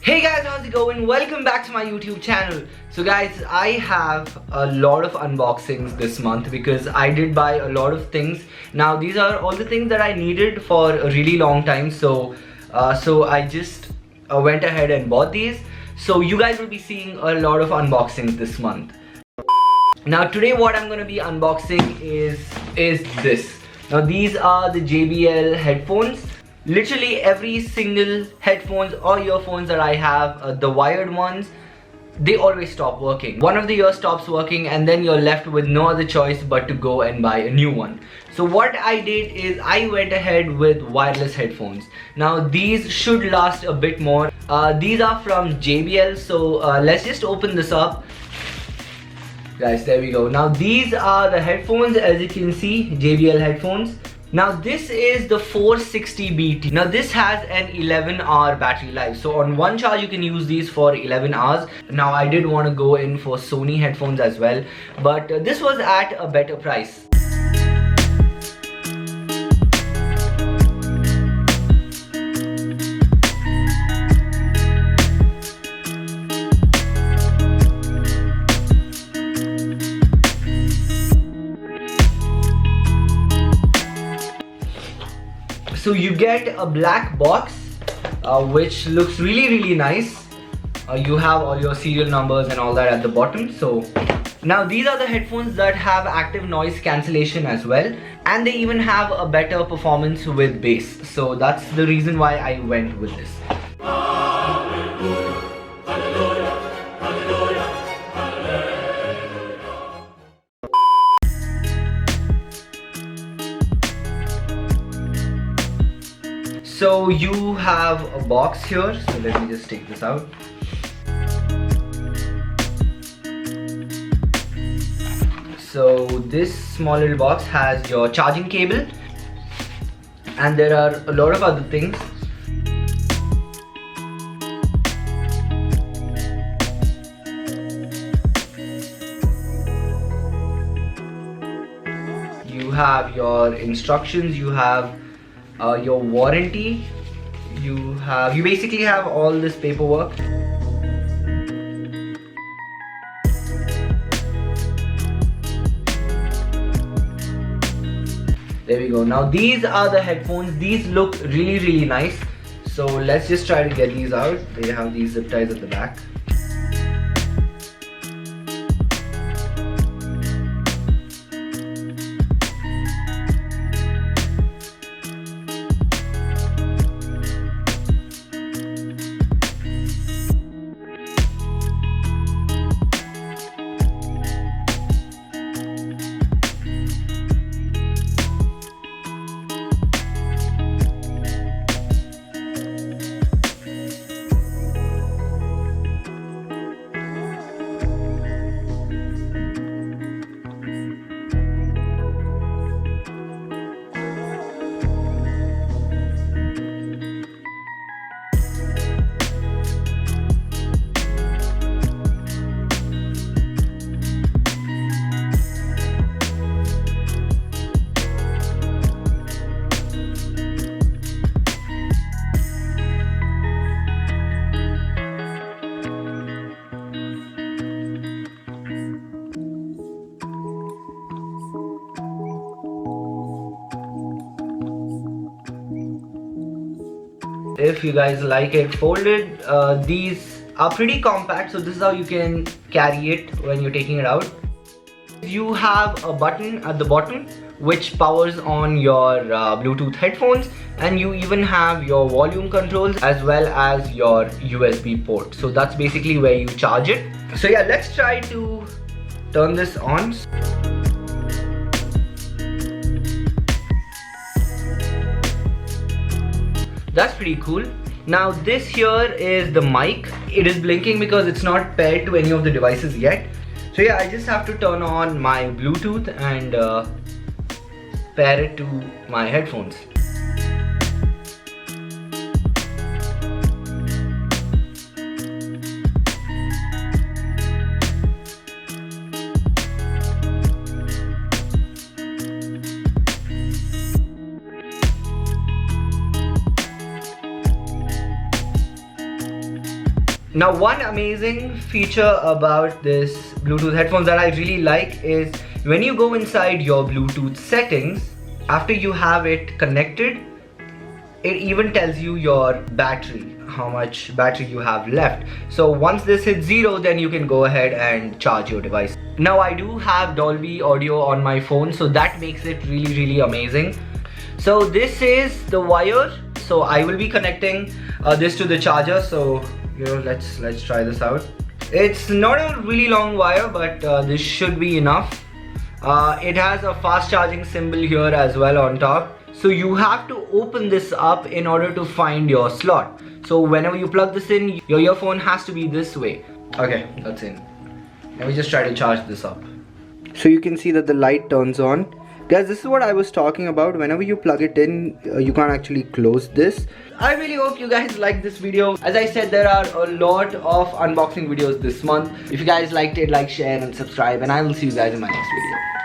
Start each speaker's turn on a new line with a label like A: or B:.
A: Hey guys, how's it going? Welcome back to my YouTube channel. So guys, I have a lot of unboxings this month because I did buy a lot of things. Now these are all the things that I needed for a really long time. So I just went ahead and bought these. So you guys will be seeing a lot of unboxings this month. Now today what I'm going to be unboxing is this. Now these are the JBL headphones. Literally every single headphones or earphones that I have, the wired ones, they always stop working. One of the ears stops working and then you're left with no other choice but to go and buy a new one. So what I did is I went ahead with wireless headphones. Now these should last a bit more. These are from JBL, so let's just open this up. Guys, there we go. Now these are the headphones, as you can see, JBL headphones. Now this is the 460BT. Now this has an 11-hour battery life. So on one charge you can use these for 11 hours. Now I did want to go in for Sony headphones as well, but this was at a better price. So you get a black box which looks really nice. You have all your serial numbers and all that at the bottom. So now these are the headphones that have active noise cancellation as well, and they even have a better performance with bass. So that's the reason why I went with this. So you have a box here, so let me just take this out. So this small little box has your charging cable, and there are a lot of other things. You have your instructions, you have your warranty, you basically have all this paperwork. There we go. Now these are the headphones. These look really nice. So let's just try to get these out. They have these zip ties at the back. If you guys like it folded, these are pretty compact, so this is how you can carry it when you're taking it out. You have a button at the bottom which powers on your Bluetooth headphones, and you even have your volume controls as well as your USB port. So that's basically where you charge it. So yeah, let's try to turn this on. That's pretty cool. Now this here is the mic. It is blinking because it's not paired to any of the devices yet. So yeah, I just have to turn on my Bluetooth and pair it to my headphones. Now one amazing feature about this Bluetooth headphones that I really like is when you go inside your Bluetooth settings, after you have it connected, it even tells you your battery, how much battery you have left. So once this hits 0, then you can go ahead and charge your device. Now I do have Dolby audio on my phone, so that makes it really amazing. So this is the wire. So I will be connecting this to the charger. So let's try this out. It's not a really long wire, but this should be enough. It has a fast charging symbol here as well on top. So you have to open this up in order to find your slot. So whenever you plug this in, your earphone has to be this way. Okay, that's in. Let me just try to charge this up. So you can see that the light turns on. Guys, this is what I was talking about. Whenever you plug it in, you can't actually close this. I really hope you guys liked this video. As I said, there are a lot of unboxing videos this month. If you guys liked it, like, share and subscribe, and I will see you guys in my next video.